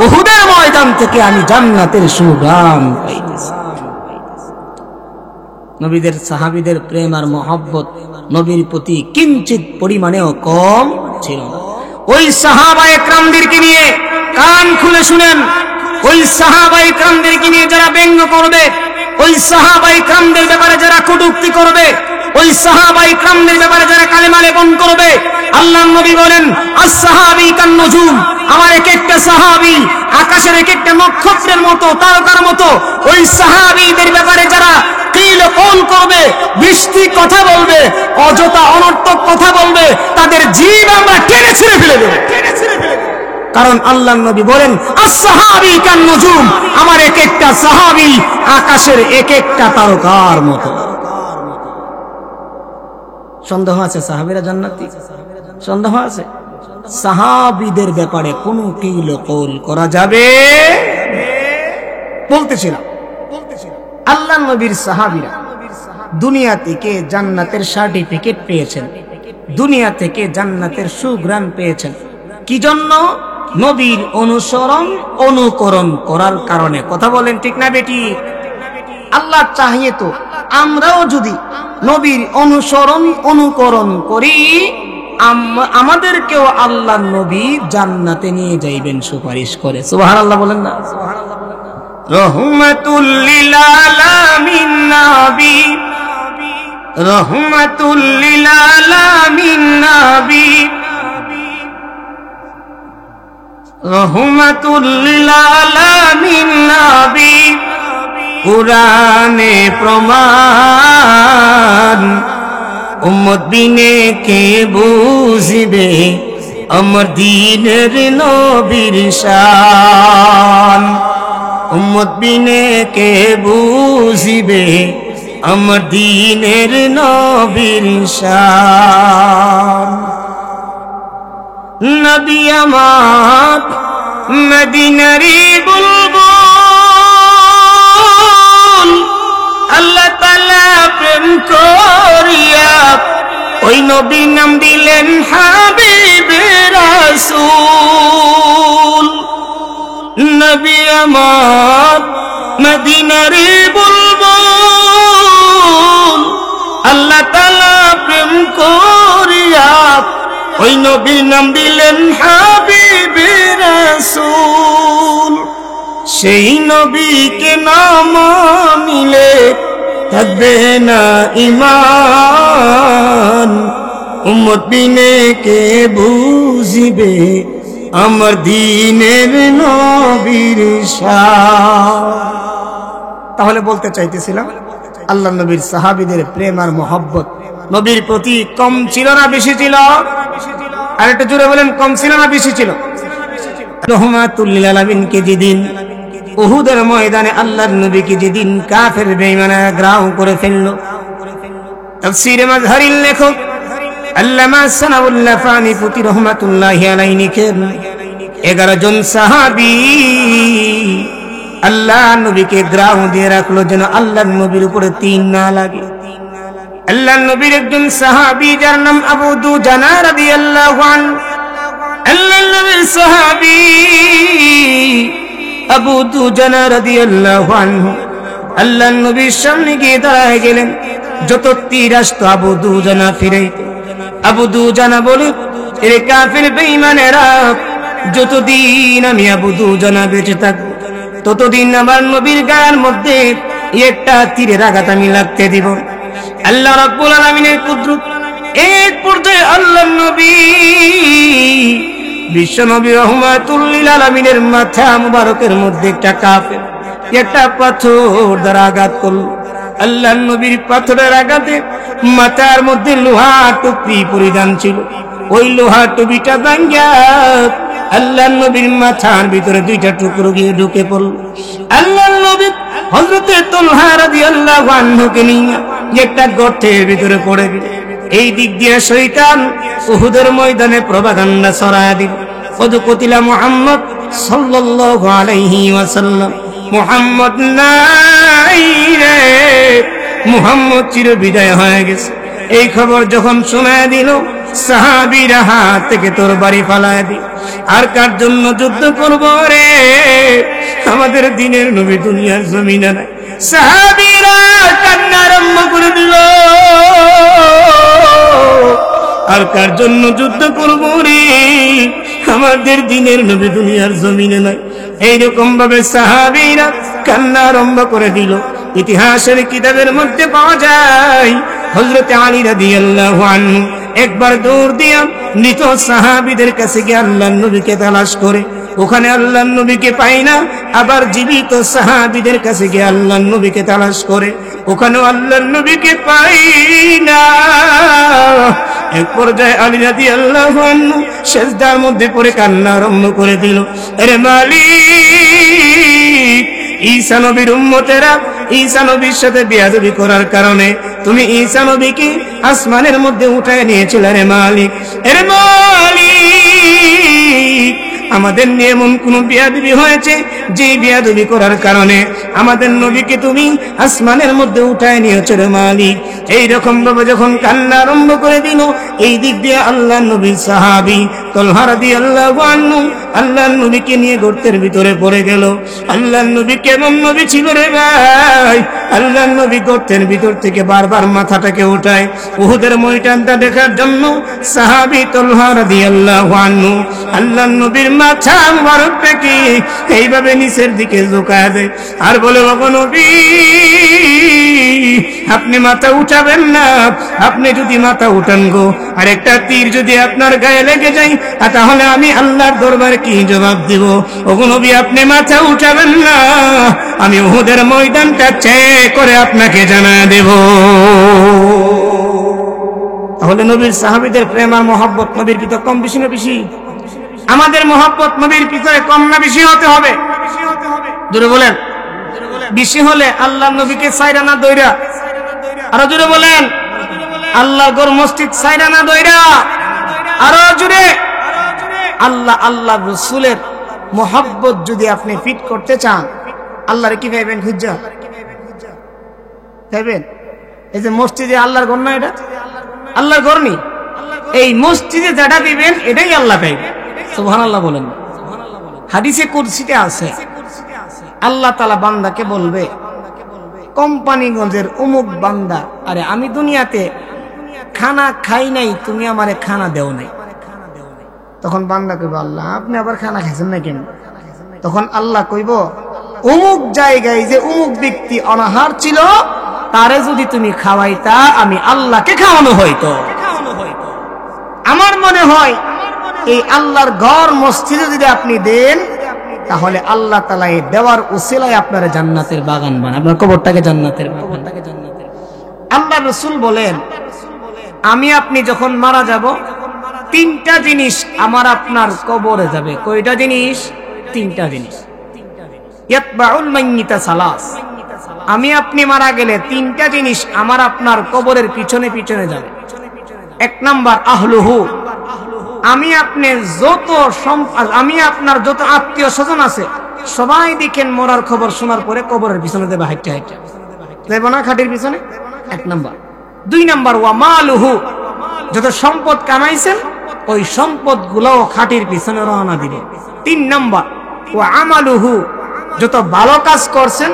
উহুদের ময়দান থেকে আমি জান্নাতের সুঘ্রাণ পাইতেছি। নবীদের সাহাবীদের প্রেম আর মহব্বত নবীর প্রতি কিঞ্চিত পরিমাণেও কম ছিল না। ওই সাহাবায়ে কেরামদেরকে নিয়ে কান খুলে শুনেন, ওই সাহাবায়ে কেরামদেরকে নিয়ে যারা ব্যঙ্গ করবে, ওই সাহাবায়ে কেরামদের ব্যাপারে যারা কটূক্তি করবে, ওই সাহাবায়ে কেরামদের ব্যাপারে যারা কালেমা লেপন করবে, আল্লাহর নবী বলেন, আস-সাহাবী কান-নুজুম, আমার এক একটা সাহাবী আকাশের এক একটা নক্ষত্রের মতো, তারকার মতো। ওই সাহাবীদের ব্যাপারে যারা কিল কল করবে, বৃষ্টি কথা বলবে, অযথা অনর্থক কথা বলবে, তাদের জীব আমরা টেনে ছিঁড়ে ফেলে দেব। কারণ আল্লাহর নবী বলেন, আস-সাহাবী কান-নুজুম, আমার এক একটা সাহাবী আকাশের এক একটা তারকার মতো। সন্দেহ আছে সাহাবীরা জান্নাতি? সন্দেহ আছে? সাহাবীদের ব্যাপারে কোনো কিল কল করা যাবে? বলতেছিলাম, আল্লাহর নবীর সাহাবীরা দুনিয়া থেকে জান্নাতের সার্টিফিকেট পেয়েছেন, দুনিয়া থেকে জান্নাতের সুঘ্রাণ পেয়েছেন। কি জন্য? নবীর অনুসরণ অনুকরণ করার কারণে। কথা বলেন ঠিক না বেটি? আল্লাহ চাহিয়ে তো আমরাও যদি নবীর অনুসরণ অনুকরণ করি, আমাদেরকেও আল্লাহ নবী জান্নাতে নিয়ে যাইবেন সুপারিশ করে। সুবহানাল্লাহ বলেন না? রহমাতুল লিল আলামিন নবী, রহমাতুল লিল আলামিন নবী, রহমাতুল লিল আলামিন নবী, কুরআনে প্রমাণ, উম্মত বিনে কে বুঝিবে আমার দ্বীনের নবীর শান, উম্মত বিনে কে বুঝিবে আমার দ্বীনের নবীর শান। নবী আমার মদিনারি বুলবুল, আল্লাহ তাআলা প্রেম করিয়া নাম দিলেন হাবিবে রাসূল। নবী আমার মদিনারে বুলবুল, আল্লাহ তাআলা প্রেম করিয়া ওই নবীর নাম দিলেন হাবিবে রাসূল। সেই নবীকে না মানিলে থাকবে না ঈমান, উম্মত বিনে কে বুঝিবে আমার দ্বীনের নবীর শান। তাহলে বলতে চাইতেছিলাম আল্লাহ নবীর সাহাবীদের প্রেম আর মহব্বত নবীর প্রতি কম ছিল না বেশি ছিল? আর একটু জোরে বলেন, কম ছিল না বেশি ছিল? রহমাতুল লিল আলামিনকে যেদিন উহুদের ময়দানে আল্লাহর নবীকে যেদিন কাফের বেঈমানেরা গ্রাহ করে ফেলল, তাফসীরে মাজহারির লেখক আল্লামা সানাউল্লাহ ফানিপুতি রহমাতুল্লাহি আলাইহি লিখেন 11 জন সাহাবী আল্লাহ নবীকে গ্রাহ দিয়ে রাখলো যেন আল্লাহর নবীর উপরে তিন না লাগে। আল্লাহর নবীর একজন সাহাবী যার নাম আবু দুজানা রাদিয়াল্লাহু আনহু, আল্লাহর নবীর সাহাবী আবু দুজানা রাদিয়াল্লাহু আনহু আল্লাহর নবীর সামনে গিয়ে দাঁড়ায় গেলেন। যত তীর আসতো আবু দুজানা ফিরাইত। আবু দুজানা বলে, এরে কাফের বেঈমানেরা, যতদিন আমি আবু দুজানা বেঁচে থাকবো ততদিন আমার নবীর গায়ের মধ্যে একটা তীরের আঘাত আমি লাগতে দিব। আল্লাহ রাব্বুল আলামিনের কুদরত, এক পর্যায়ে আল্লাহর নবী বিশ্ব নবী রহমাতুল লিল আলামিনের মাথা মুবারকের মধ্যে একটা কাফের একটা পাথর দ্বারা আঘাত করল। আল্লাহর নবীর পাথরের আঘাতে মাথার মধ্যে লোহা টুপি পরিধান ছিল, ওই লোহা টুপিটা ভাঙ্গা আল্লাহর নবীর মাথার ভিতরে দুইটা টুকরো গিয়ে ঢুকে পড়ল। আল্লাহর নবী হযরতে তালহা রাদিয়াল্লাহু আনহুকে নিয়ে একটা গর্তের ভিতরে পড়ে গেল। এই দিক দিয়ে শয়তান উহুদের ময়দানে প্রপাগান্ডা ছড়ায় দিল, কদ কুতিলা মুহাম্মদ সাল্লাল্লাহু আলাইহি ওয়াসাল্লাম, মুহাম্মদ নাই রে, মুহাম্মদ চির বিদায় হয়ে গেছে। এই খবর যখন শোনায় দিল, সাহাবীরা হাত থেকে তরবারি ফালায় দিল। আর কার জন্য যুদ্ধ করব রে? আমাদের দ্বীনের নবী দুনিয়ার জমিনে নাই। সাহাবীরা কান্না আরম্ভ করে দিল, আর কার জন্য যুদ্ধ করব রে? আমাদের দ্বীনের নবী দুনিয়ার জমিনে নাই। এইরকম ভাবে সাহাবীরা কান্না আরম্ভ করে দিল। ইতিহাসের কিতাবের মধ্যে পাওয়া যায় হযরত আলী রাদিয়াল্লাহু আনহু একবার দৌড় দিয়া মৃত সাহাবীদের কাছে গিয়ে আল্লাহর নবীকে তালাশ করে, ওখানে আল্লাহর নবীকে পাই না। আবার জীবিত সাহাবীদের কাছে গিয়ে আল্লাহর নবীকে তালাশ করে, ওখানেও আল্লাহর নবীকে পাই না। এক পর্যায়ে আলী রাদিয়াল্লাহু আনহু সিজদার মধ্যে পড়ে কান্না আরম্ভ করে দিল, আরে মালিক, ঈসা নবীর উম্মতেরা ঈসা নবীর সাথে বেয়াদবি করার কারণে তুমি ঈসা নবীকে আসমানের মধ্যে উঠায় নিয়েছিলে রে মালিক। আরে মালিক, আমাদের নিয়ে এমন কোন বেয়াদবি হয়েছে যে বেয়াদবি করার কারণে আমাদের নবীকে তুমি আসমানের মধ্যে উঠায় নিয়েছো রে মালিক। এইরকম ভাবে যখন কান্না আরম্ভ করে দিল, এই দিক দিয়ে আল্লাহর নবীর সাহাবী তালহা রাদিয়াল্লাহু আনহু আল্লাহর নবীকে নিয়ে গর্তের ভিতরে পড়ে গেল। আল্লাহর নবী কেমন নবী ছিল রে ভাই? আল্লাহর নবী গর্তের ভিতর থেকে বারবার মাথাটাকে উঠায় উহুদের ময়দানটা দেখার জন্য। সাহাবী তালহা রাদিয়াল্লাহু আনহু আল্লাহর নবীর মাথা মুবারকটাকে এইভাবে নিচের দিকে ঝুঁকায় দেয় আর বলে, ওগো নবী, আপনি মাথা উঠাবেন না। আপনি যদি মাথা উঠান গো, আর একটা তীর যদি আপনার গায়ে লেগে যায়, তাহলে আমি আল্লাহর দরবারে কি জবাব দিব? ওগো নবী, আপনি মাথা উঠাবেন না, আমি উহুদের ময়দানটা চেক করে আপনাকে জানায় দেব। তাহলে নবীর সাহাবীদের প্রেম আর মহব্বত নবীর ভিতরে কম বেশি না বেশি? আমাদের মহব্বত নবীর ভিতরে কম না বেশি হতে হবে? জোরে বলেন। বেশি হলে আল্লাহ নবীকে সাইরা না দইরা? আরো জোরে বলেন। আল্লাহ গর মসজিদ সাইরা না দইরা? আরো জোরে। আল্লাহ রাসূলের মহব্বত যদি আপনি ফিট করতে চান, আল্লাহরে কি ভাইবেন? খুঁজা ভাইবেন। এই যে মসজিদে আল্লাহর ঘর না, এটা আল্লাহর ঘর নি, এই মসজিদে যেটা দিবেন এটাই আল্লাহ পাইবে। সুবহানাল্লাহ বলেন। হাদিসে কুরসিতে আছে আল্লাহ তাআলা বান্দাকে বলবে, কোম্পানিগঞ্জের অমুক বান্দা, আরে আমি দুনিয়াতে খানা খাই নাই, তুমি আমারে খানা দেও নাই। তখন বান্দা কইব, আল্লাহ আপনি আবার খানা খাইছেন না কেন? তখন আল্লাহ কইব, অমুক জায়গায় যে অমুক ব্যক্তি অনাহার ছিল, তারে যদি তুমি খাওয়াইতা আমি আল্লাহকে খাওয়ানো হইতো। আমার মনে হয় এই আল্লাহর ঘর মসজিদে যদি আপনি দেন, তাহলে আল্লাহ তাআলা এই দেওয়ার উসিলায় আপনার জান্নাতের বাগান বানাবেন, আপনার কবরটাকে জান্নাতের বাগান। আল্লাহ রাসূল বলেন, আমি আপনি যখন মারা যাব, তিনটা জিনিস আমার আপনার কবরে যাবে। কয়টা জিনিস? তিনটা জিনিস। ইয়াতবাউল মাইয়িতা সালাস, আমি আপনি মারা গেলে তিনটা জিনিস আমার আপনার কবরের পিছনে পিছনে যাবে। এক নাম্বার আহলুহু, আমি আপনার যত আত্মীয় স্বজন আছে সবাই দেখেন মরার খবর শোনার পরে কবরের পিছনে দেবে, হাইটে হাইটে দেব না খাটির পিছনে। এক নাম্বার। দুই নাম্বার ওয়া মালুহু, যত সম্পদ কামাইছেন ওই সম্পদ গুলাও খাটির পিছনে রওনা দিবে। তিন নাম্বার ওয়া আমালুহু, যত ভালো কাজ করছেন